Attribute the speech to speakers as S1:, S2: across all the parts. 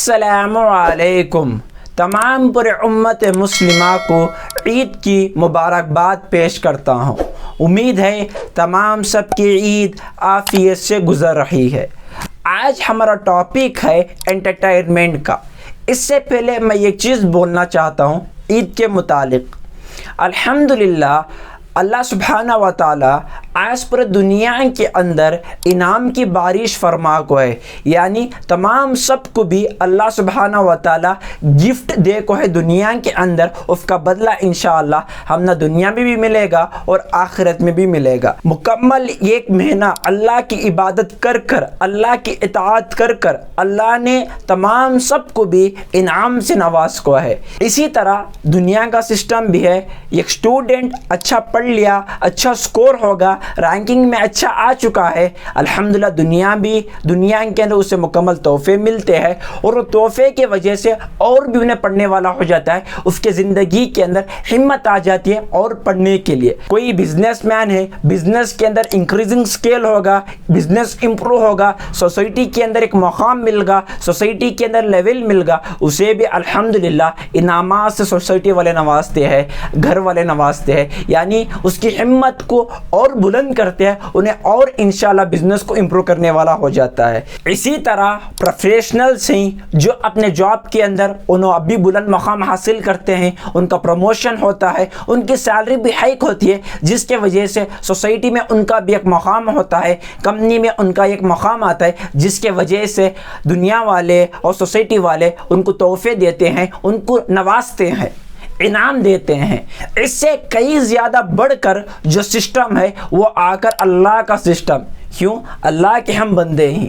S1: السلام علیکم۔ تمام پر امت مسلمہ کو عید کی مبارکباد پیش کرتا ہوں۔ امید ہے تمام سب کی عید عافیت سے گزر رہی ہے۔ آج ہمارا ٹاپک ہے انٹرٹینمنٹ کا۔ اس سے پہلے میں ایک چیز بولنا چاہتا ہوں عید کے متعلق۔ الحمدللہ اللہ سبحانہ و تعالیٰ آج پورے دنیا کے اندر انعام کی بارش فرما کو ہے، یعنی تمام سب کو بھی اللہ سبحانہ و تعالیٰ گفٹ دے کو ہے دنیا کے اندر۔ اس کا بدلہ انشاءاللہ ہم نہ دنیا میں بھی ملے گا اور آخرت میں بھی ملے گا۔ مکمل ایک مہینہ اللہ کی عبادت کر کر، اللہ کی اطاعت کر کر اللہ نے تمام سب کو بھی انعام سے نواز کو ہے۔ اسی طرح دنیا کا سسٹم بھی ہے، ایک اسٹوڈنٹ اچھا پڑھ لیا، اچھا سکور ہوگا، رینکنگ میں اچھا آ چکا ہے، الحمدللہ دنیا کے اندر اسے مکمل تحفے ملتے ہیں، اور وہ تحفے کی وجہ سے اور بھی انہیں پڑھنے والا ہو جاتا ہے۔ اس کے زندگی کے اندر ہمت آ جاتی ہے اور پڑھنے کے لیے۔ کوئی بزنس مین ہے، بزنس کے اندر انکریزنگ سکیل ہوگا، بزنس امپروو ہوگا، سوسائٹی کے اندر ایک مقام مل گا، سوسائٹی کے اندر لیول مل گا، اسے بھی الحمدللہ انعامات سے سوسائٹی والے نوازتے ہیں، گھر والے نوازتے ہیں، یعنی اس کی ہمت کو اور بلند کرتے ہیں، انہیں اور انشاءاللہ بزنس کو امپروو کرنے والا ہو جاتا ہے۔ اسی طرح پروفیشنلز ہیں جو اپنے جاب کے اندر انہوں ابھی بلند مقام حاصل کرتے ہیں، ان کا پروموشن ہوتا ہے، ان کی سیلری بھی ہائک ہوتی ہے، جس کے وجہ سے سوسائٹی میں ان کا بھی ایک مقام ہوتا ہے، کمپنی میں ان کا ایک مقام آتا ہے، جس کے وجہ سے دنیا والے اور سوسائٹی والے ان کو تحفے دیتے ہیں، ان کو نوازتے ہیں، انعام دیتے ہیں۔ اس سے کئی زیادہ بڑھ کر جو سسٹم ہے وہ آ کر اللہ کا سسٹم۔ کیوں؟ اللہ کے ہم بندے ہیں۔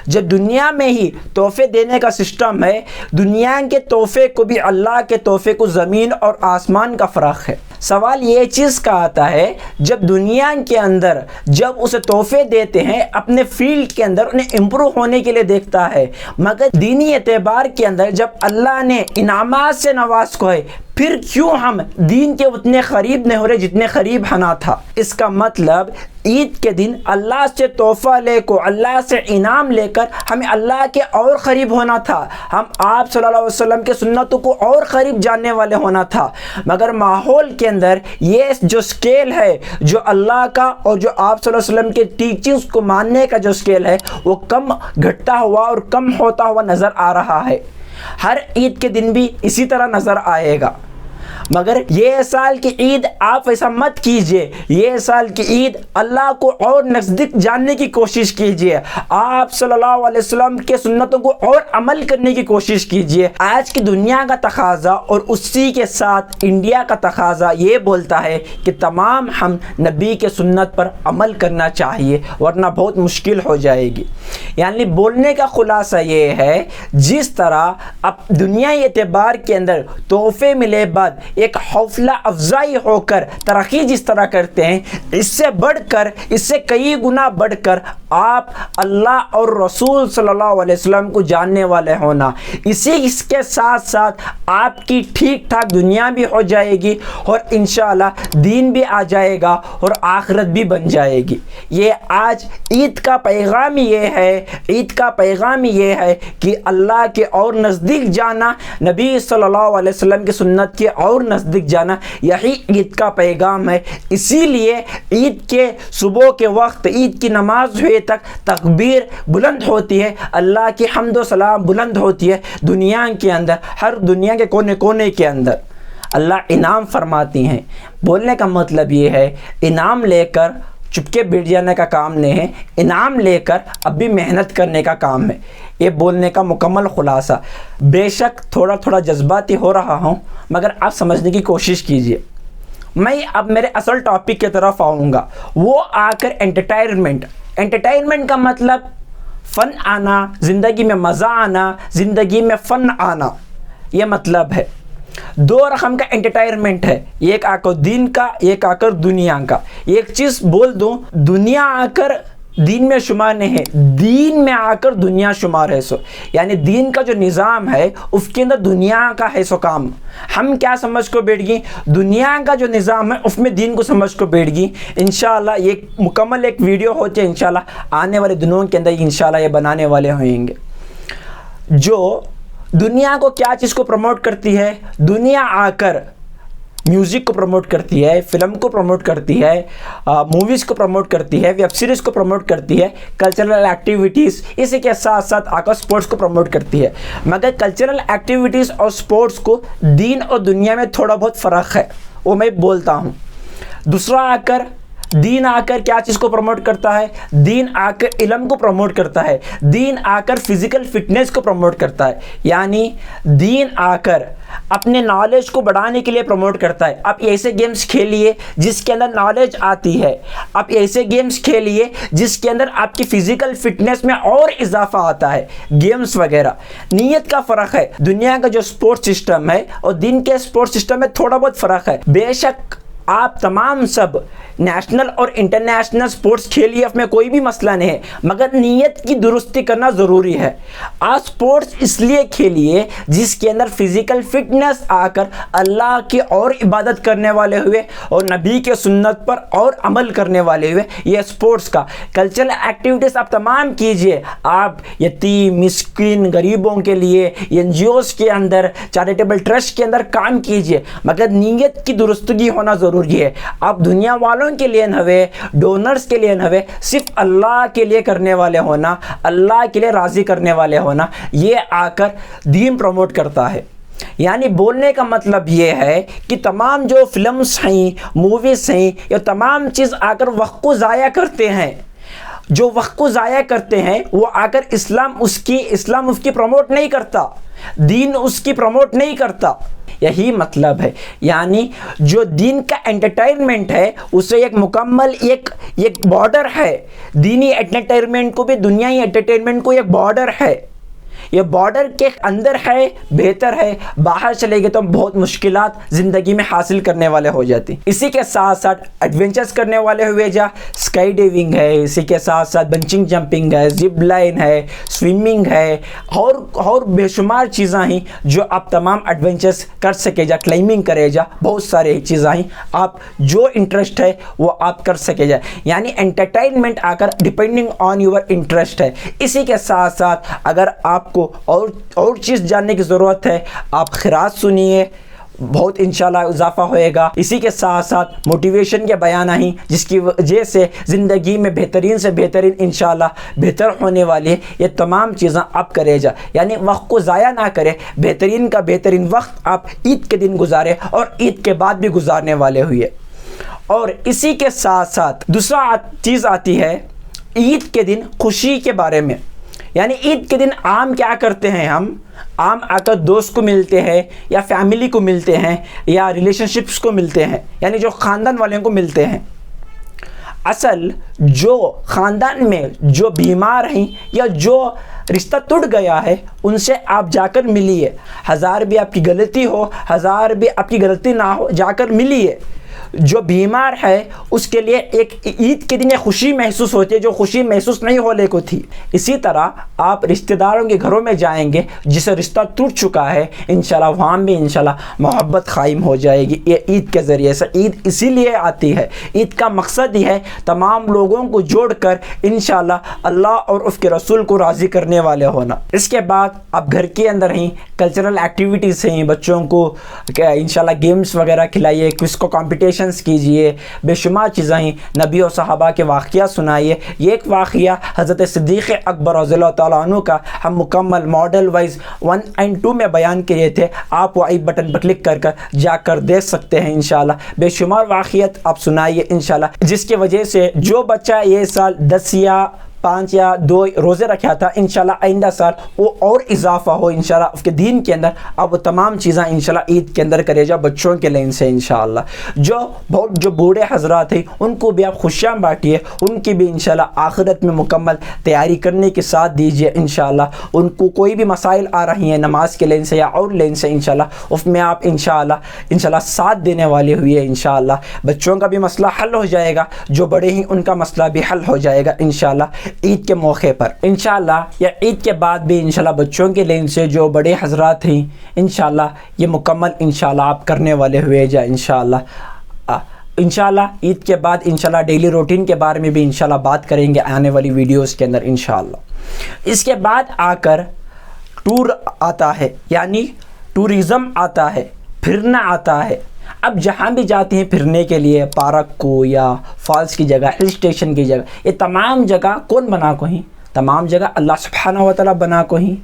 S1: جب دنیا میں ہی تحفے دینے کا سسٹم ہے، دنیا کے تحفے کو بھی اللہ کے تحفے کو زمین اور آسمان کا فرق ہے۔ سوال یہ چیز کا آتا ہے، جب دنیا کے اندر جب اسے تحفے دیتے ہیں اپنے فیلڈ کے اندر انہیں امپروو ہونے کے لیے دیکھتا ہے، مگر دینی اعتبار کے اندر جب اللہ نے انعامات سے نواز کو ہے، پھر کیوں ہم دین کے اتنے قریب نہیں ہو رہے جتنے قریب ہونا تھا؟ اس کا مطلب عید کے دن اللہ سے تحفہ لے کو، اللہ سے انعام لے کر ہمیں اللہ کے اور قریب ہونا تھا، ہم آپ صلی اللہ علیہ وسلم کے سنتوں کو اور قریب جاننے والے ہونا تھا، مگر ماحول کے اندر یہ جو سکیل ہے جو اللہ کا اور جو آپ صلی اللہ علیہ وسلم کے ٹیچنگز کو ماننے کا جو سکیل ہے وہ کم گھٹتا ہوا اور کم ہوتا ہوا نظر آ رہا ہے۔ ہر عید کے دن بھی اسی طرح نظر آئے گا، مگر یہ سال کی عید آپ ایسا مت کیجئے، یہ سال کی عید اللہ کو اور نزدیک جاننے کی کوشش کیجئے، آپ صلی اللہ علیہ وسلم کے سنتوں کو اور عمل کرنے کی کوشش کیجئے۔ آج کی دنیا کا تقاضا اور اسی کے ساتھ انڈیا کا تقاضا یہ بولتا ہے کہ تمام ہم نبی کے سنت پر عمل کرنا چاہیے، ورنہ بہت مشکل ہو جائے گی۔ یعنی بولنے کا خلاصہ یہ ہے، جس طرح اب دنیائی اعتبار کے اندر تحفے ملے بعد ایک حوصلہ افزائی ہو کر ترقی جس طرح کرتے ہیں، اس سے بڑھ کر، اس سے کئی گنا بڑھ کر آپ اللہ اور رسول صلی اللہ علیہ وسلم کو جاننے والے ہونا، اس کے ساتھ ساتھ آپ کی ٹھیک ٹھاک دنیا بھی ہو جائے گی اور انشاءاللہ دین بھی آ جائے گا اور آخرت بھی بن جائے گی۔ یہ آج عید کا پیغام یہ ہے، عید کا پیغام یہ ہے کہ اللہ کے اور نزدیک جانا، نبی صلی اللہ علیہ وسلم کی سنت کے اور نزدیک جانا، یہی عید کا پیغام ہے۔ اسی لیے عید کے صبح کے وقت، عید کی نماز ہوئے تک تکبیر بلند ہوتی ہے، اللہ کی حمد و سلام بلند ہوتی ہے، دنیا کے اندر، ہر دنیا کے کونے کونے کے اندر اللہ انعام فرماتی ہیں۔ بولنے کا مطلب یہ ہے، انعام لے کر چپکے بیٹھ جانے کا کام نہیں ہے، انعام لے کر اب بھی محنت کرنے کا کام ہے۔ یہ بولنے کا مکمل خلاصہ۔ بے شک تھوڑا تھوڑا جذباتی ہو رہا ہوں، مگر آپ سمجھنے کی کوشش کیجئے۔ میں اب میرے اصل ٹاپک کی طرف آؤں گا، وہ آ کر انٹرٹینمنٹ۔ انٹرٹینمنٹ کا مطلب فن آنا، زندگی میں مزہ آنا، زندگی میں فن آنا، یہ مطلب ہے۔ دو رقم کا انٹرٹینمنٹ ہے، ایک آ کر دین کا، ایک آ کر دنیا کا۔ ایک چیز بول دوں، دنیا آ کر دین میں شمار نہیں ہے، دین میں آ کر دنیا شمار ہے۔ یعنی دین کا جو نظام ہے اس کے اندر دنیا کا ہے سو کام۔ ہم کیا سمجھ کو بیٹھ گئی؟ دنیا کا جو نظام ہے اس میں دین کو سمجھ کو بیٹھ گئی۔ انشاءاللہ یہ مکمل ایک ویڈیو ہوتی ہے، انشاءاللہ آنے والے دنوں کے اندر انشاءاللہ یہ بنانے والے ہوئیں گے۔ جو دنیا کو کیا چیز کو پروموٹ کرتی ہے؟ دنیا آ کر میوزک کو پروموٹ کرتی ہے، فلم کو پروموٹ کرتی ہے، موویز کو پروموٹ کرتی ہے، ویب سیریز کو پروموٹ کرتی ہے، کلچرل ایکٹیویٹیز، اسی کے ساتھ ساتھ آ کر اسپورٹس کو پروموٹ کرتی ہے۔ مگر کلچرل ایکٹیویٹیز اور اسپورٹس کو دین اور دنیا میں تھوڑا بہت فرق ہے، وہ میں بولتا ہوں۔ دوسرا دین آ کر کیا چیز کو پروموٹ کرتا ہے؟ دین آ کر علم کو پروموٹ کرتا ہے، دین آ کر فزیکل فٹنس کو پروموٹ کرتا ہے، یعنی دین آ کر اپنے نالج کو بڑھانے کے لیے پروموٹ کرتا ہے۔ آپ ایسے گیمز کھیلیے جس کے اندر نالج آتی ہے، آپ ایسے گیمز کھیلیے جس کے اندر آپ کی فزیکل فٹنس میں اور اضافہ آتا ہے، گیمز وغیرہ۔ نیت کا فرق ہے، دنیا کا جو سپورٹ سسٹم ہے اور دین کے سپورٹ سسٹم میں تھوڑا بہت فرق ہے۔ بے شک آپ تمام سب نیشنل اور انٹرنیشنل سپورٹس کھیلیے، اس میں کوئی بھی مسئلہ نہیں ہے، مگر نیت کی درستی کرنا ضروری ہے۔ آپ سپورٹس اس لیے کھیلیے جس کے اندر فزیکل فٹنس آ کر اللہ کی اور عبادت کرنے والے ہوئے اور نبی کے سنت پر اور عمل کرنے والے ہوئے۔ یہ سپورٹس کا کلچرل ایکٹیویٹیز آپ تمام کیجئے، آپ یتیم مسکین غریبوں کے لیے این جی اوز کے اندر چیریٹیبل ٹرسٹ کے اندر کام کیجئے، مگر نیت کی درستگی ہونا ضروری ہے۔ آپ دنیا والوں کے لیے نہ ہوئے، ڈونرز کے لیے نہ ہوئے، صرف اللہ کے لیے کرنے والے ہونا، اللہ کے لیے راضی کرنے والے ہونا، یہ آ کر دین پروموٹ کرتا ہے۔ یعنی بولنے کا مطلب یہ ہے کہ تمام جو فلمز ہیں، موویز ہیں، یہ تمام چیز آ کر وقت کو ضائع کرتے ہیں، جو وقت کو ضائع کرتے ہیں وہ آ کر اسلام اس کی پروموٹ نہیں کرتا، دین اس کی پروموٹ نہیں کرتا۔ یہی مطلب ہے، یعنی جو دین کا انٹرٹینمنٹ ہے اسے ایک مکمل ایک بارڈر ہے، دینی انٹرٹینمنٹ کو بھی دنیائی انٹرٹینمنٹ کو ایک بارڈر ہے، یہ بارڈر کے اندر ہے بہتر ہے، باہر چلے گئے تو بہت مشکلات زندگی میں حاصل کرنے والے ہو جاتی۔ اسی کے ساتھ ساتھ ایڈونچرز کرنے والے ہوئے جا اسکائی ڈائیونگ ہے، اسی کے ساتھ ساتھ بنچنگ جمپنگ ہے، زپ لائن ہے، سوئمنگ ہے، اور بے شمار چیزیں ہیں جو آپ تمام ایڈونچرز کر سکے جا، کلائمبنگ کرے جا، بہت سارے چیزیں ہیں، آپ جو انٹرسٹ ہے وہ آپ کر سکے جا، یعنی انٹرٹینمنٹ آ کر ڈپینڈنگ آن یور انٹرسٹ ہے۔ اسی کے ساتھ ساتھ اگر آپ کو اور چیز جاننے کی ضرورت ہے، آپ خیرات سنیے، بہت انشاءاللہ اضافہ ہوئے گا۔ اسی کے ساتھ ساتھ موٹیویشن کے بیان ہیں جس کی وجہ سے زندگی میں بہترین سے بہترین انشاءاللہ بہتر ہونے والی ہے۔ یہ تمام چیزیں آپ کرے جا، یعنی وقت کو ضائع نہ کرے، بہترین کا بہترین وقت آپ عید کے دن گزارے اور عید کے بعد بھی گزارنے والے ہوئے۔ اور اسی کے ساتھ ساتھ دوسرا چیز آتی ہے عید کے دن خوشی کے بارے میں، یعنی عید کے دن عام کیا کرتے ہیں، ہم عام آ کر دوست کو ملتے ہیں یا فیملی کو ملتے ہیں یا ریلیشن شپس کو ملتے ہیں، یعنی جو خاندان والوں کو ملتے ہیں۔ اصل جو خاندان میں جو بیمار ہیں یا جو رشتہ ٹوٹ گیا ہے ان سے آپ جا کر ملیے، ہزار بھی آپ کی غلطی ہو، ہزار بھی آپ کی غلطی نہ ہو، جا کر ملیے۔ جو بیمار ہے اس کے لیے ایک عید کے دن ایک خوشی محسوس ہوتی ہے جو خوشی محسوس نہیں ہونے کو تھی۔ اسی طرح آپ رشتہ داروں کے گھروں میں جائیں گے جسے رشتہ ٹوٹ چکا ہے، انشاءاللہ وہاں بھی انشاءاللہ محبت قائم ہو جائے گی۔ یہ عید کے ذریعے سے، عید اسی لیے آتی ہے، عید کا مقصد ہی ہے تمام لوگوں کو جوڑ کر انشاءاللہ اللہ اور اس کے رسول کو راضی کرنے والے ہونا۔ اس کے بعد آپ گھر کے اندر ہی کلچرل ایکٹیویٹیز ہیں، بچوں کو انشاءاللہ گیمز وغیرہ کھلائیے، کوئز کو کمپٹیشن کیجئے، بے شمار چیزیں ہیں، نبی اور صحابہ کے واقعہ سنائیے۔ یہ ایک واقعہ حضرت صدیق اکبر رضی اللہ تعالیٰ عنہ کا ہم مکمل ماڈل وائز 1 اور 2 میں بیان کیے تھے، آپ وہ آئی بٹن پر کلک کر جا کر دیکھ سکتے ہیں۔ انشاءاللہ بے شمار واقعات آپ سنائیے انشاءاللہ، جس کی وجہ سے جو بچہ یہ سال 10 یا 5 یا 2 روزے رکھا تھا، انشاءاللہ آئندہ سال وہ اور اضافہ ہو انشاءاللہ اس کے دین کے اندر۔ اب وہ تمام چیزیں انشاءاللہ عید کے اندر کرے جا بچوں کے لین سے انشاءاللہ۔ جو بوڑھے حضرات ہیں ان کو بھی آپ خوشیاں بانٹیے، ان کی بھی انشاءاللہ آخرت میں مکمل تیاری کرنے کے ساتھ دیجیے انشاءاللہ۔ ان کو کوئی بھی مسائل آ رہی ہیں نماز کے لین سے یا اور لین سے انشاءاللہ، اس میں آپ انشاءاللہ ساتھ دینے والے ہوئے انشاءاللہ۔ بچوں کا بھی مسئلہ حل ہو جائے گا، جو بڑے ہیں ان کا مسئلہ بھی حل ہو جائے گا انشاءاللہ عید کے موقع پر انشاءاللہ، یا عید کے بعد بھی انشاءاللہ بچوں کے لین سے جو بڑے حضرات ہیں انشاءاللہ یہ مکمل انشاءاللہ آپ کرنے والے ہوئے جا انشاءاللہ۔ عید کے بعد انشاءاللہ ڈیلی روٹین کے بارے میں بھی انشاءاللہ بات کریں گے آنے والی ویڈیوز کے اندر انشاءاللہ۔ اس کے بعد آ کر ٹور آتا ہے، یعنی ٹورزم آتا ہے، پھرنا آتا ہے۔ اب جہاں بھی جاتے ہیں پھرنے کے لیے، پارک کو یا فالس کی جگہ، ہل اسٹیشن کی جگہ، یہ تمام جگہ کون بنا کو ہیں؟ تمام جگہ اللہ سبحانہ و تعالیٰ بنا کو ہیں۔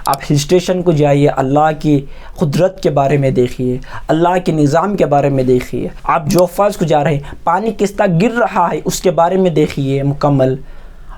S1: آپ ہل اسٹیشن کو جائیے، اللہ کی قدرت کے بارے میں دیکھیے، اللہ کے نظام کے بارے میں دیکھیے۔ آپ جو فالس کو جا رہے ہیں، پانی کس طرح گر رہا ہے اس کے بارے میں دیکھیے مکمل۔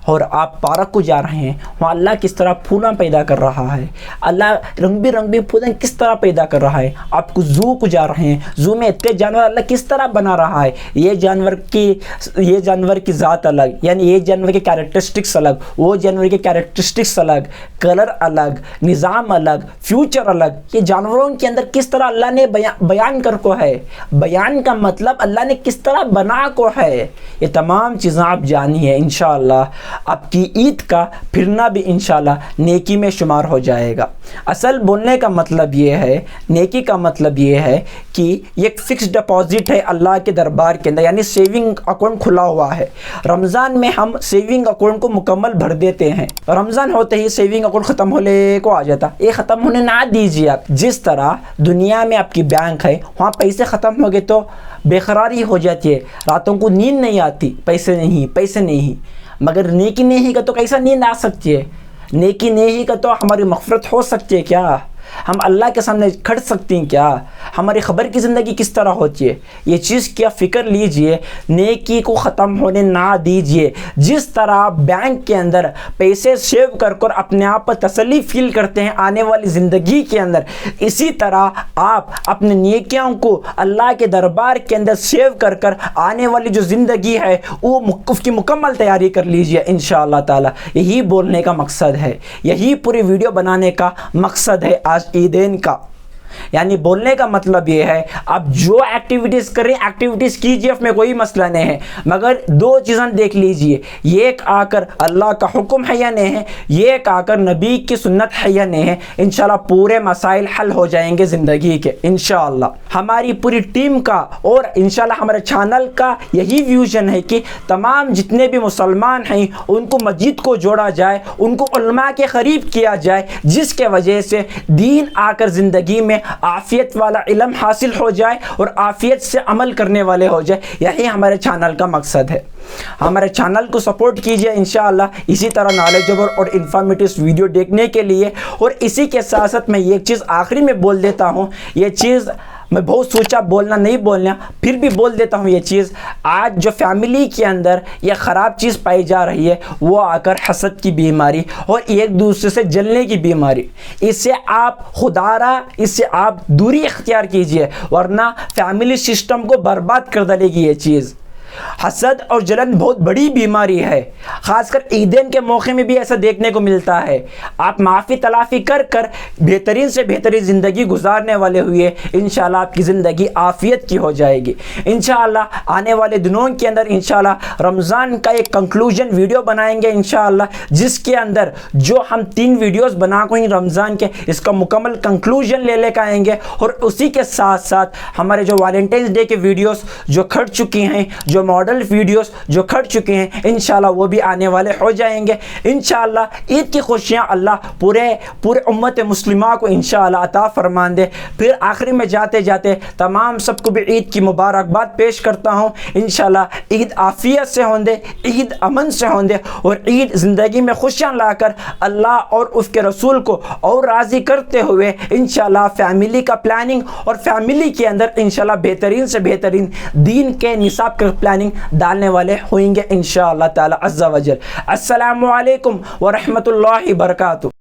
S1: اور آپ پارک کو جا رہے ہیں، وہاں اللہ کس طرح پھولاں پیدا کر رہا ہے، اللہ رنگ برنگی پھولیں کس طرح پیدا کر رہا ہے۔ آپ کو زو کو جا رہے ہیں، زو میں اتنے جانور اللہ کس طرح بنا رہا ہے، یہ جانور کی ذات الگ، یعنی یہ جانور کے کیریکٹرسٹکس الگ، وہ جانور کے کیریکٹرسٹکس الگ، کلر الگ، نظام الگ، فیوچر الگ۔ یہ جانوروں کے اندر کس طرح اللہ نے بیان کر کو ہے، بیان کا مطلب اللہ نے کس طرح بنا کو ہے، یہ تمام چیزیں آپ جانیے انشاءاللہ۔ آپ کی عید کا پھرنا بھی انشاءاللہ نیکی میں شمار ہو جائے گا۔ اصل بولنے کا مطلب یہ ہے، نیکی کا مطلب یہ ہے کہ یہ ایک فکس ڈپازٹ ہے اللہ کے دربار کے اندر، یعنی سیونگ اکاؤنٹ کھلا ہوا ہے۔ رمضان میں ہم سیونگ اکاؤنٹ کو مکمل بھر دیتے ہیں، رمضان ہوتے ہی سیونگ اکاؤنٹ ختم ہونے کو آ جاتا، یہ ختم ہونے نہ دیجیے آپ۔ جس طرح دنیا میں آپ کی بینک ہے، وہاں پیسے ختم ہو گئے تو بے قراری ہو جاتی ہے، راتوں کو نیند نہیں آتی، پیسے نہیں، مگر نیکی نہیں کا تو کیسا نیند آ سکتی ہے؟ نیکی نہیں کا تو ہماری مغفرت ہو سکتی ہے کیا؟ ہم اللہ کے سامنے کھڑ سکتے ہیں کیا؟ ہماری خبر کی زندگی کس طرح ہوتی ہے؟ یہ چیز کیا فکر لیجئے، نیکی کو ختم ہونے نہ دیجئے۔ جس طرح بینک کے اندر پیسے سیو کر اپنے آپ پر تسلی فیل کرتے ہیں آنے والی زندگی کے اندر، اسی طرح آپ اپنے نیکیوں کو اللہ کے دربار کے اندر سیو کر آنے والی جو زندگی ہے وہ اس کی مکمل تیاری کر لیجئے انشاءاللہ تعالی۔ یہی بولنے کا مقصد ہے، یہی پوری ویڈیو بنانے کا مقصد ہے آج عیدین کا۔ یعنی بولنے کا مطلب یہ ہے آپ جو ایکٹیویٹیز کریں ایکٹیویٹیز کیجئے، اس میں کوئی مسئلہ نہیں ہے، مگر دو چیزیں دیکھ لیجئے، یہ ایک آ کر اللہ کا حکم ہے یا نہیں ہے، یہ ایک آ کر نبی کی سنت ہے یا نہیں ہے، انشاءاللہ پورے مسائل حل ہو جائیں گے زندگی کے انشاءاللہ۔ ہماری پوری ٹیم کا اور انشاءاللہ ہمارے چینل کا یہی ویژن ہے کہ تمام جتنے بھی مسلمان ہیں ان کو مسجد کو جوڑا جائے، ان کو علماء کے قریب کیا جائے، جس کے وجہ سے دین آ کر زندگی میں عافیت والا علم حاصل ہو جائے اور عافیت سے عمل کرنے والے ہو جائے۔ یہی ہمارے چینل کا مقصد ہے۔ ہمارے چینل کو سپورٹ کیجئے انشاءاللہ اسی طرح نالجبل اور انفارمیٹیو ویڈیو دیکھنے کے لیے۔ اور اسی کے ساتھ ساتھ میں یہ چیز آخری میں بول دیتا ہوں، یہ چیز میں بہت سوچا نہیں بولنا، پھر بھی بول دیتا ہوں یہ چیز۔ آج جو فیملی کے اندر یہ خراب چیز پائی جا رہی ہے وہ آ کر حسد کی بیماری اور ایک دوسرے سے جلنے کی بیماری، اس سے آپ خدارہ اس سے آپ دوری اختیار کیجئے، ورنہ فیملی سسٹم کو برباد کر ڈالے گی یہ چیز۔ حسد اور جلن بہت بڑی بیماری ہے، خاص کر عیدین کے موقع میں بھی ایسا دیکھنے کو ملتا ہے۔ آپ معافی تلافی کر بہترین سے بہترین زندگی گزارنے والے ہوئے انشاءاللہ آپ کی زندگی عافیت کی ہو جائے گی انشاءاللہ۔ آنے والے دنوں کے اندر انشاءاللہ رمضان کا ایک کنکلوژن ویڈیو بنائیں گے انشاءاللہ، جس کے اندر جو ہم 3 ویڈیوز بنا کو رمضان کے اس کا مکمل کنکلوژن لے کے آئیں گے، اور اسی کے ساتھ ساتھ ہمارے جو ویلنٹائنس ڈے کے ویڈیوز جو کھڑ چکی ہیں، جو ماڈل ویڈیوز جو کھڑ چکے ہیں انشاءاللہ وہ بھی آنے والے ہو جائیں گے انشاءاللہ۔ عید کی خوشیاں اللہ پورے امت مسلمہ کو انشاءاللہ عطا فرمان دے۔ پھر آخری میں جاتے تمام سب کو بھی عید کی مبارکباد پیش کرتا ہوں انشاءاللہ۔ عید عافیت سے ہوں دے، عید امن سے ہوں دے، اور عید زندگی میں خوشیاں لا کر اللہ اور اس کے رسول کو اور راضی کرتے ہوئے انشاءاللہ فیملی کا پلاننگ اور فیملی کے اندر انشاءاللہ بہترین سے بہترین دین کے نصاب کا پلاننگ ڈالنے والے ہوئیں گے انشاءاللہ تعالی عز و جل۔ السلام علیکم ورحمۃ اللہ وبرکاتہ۔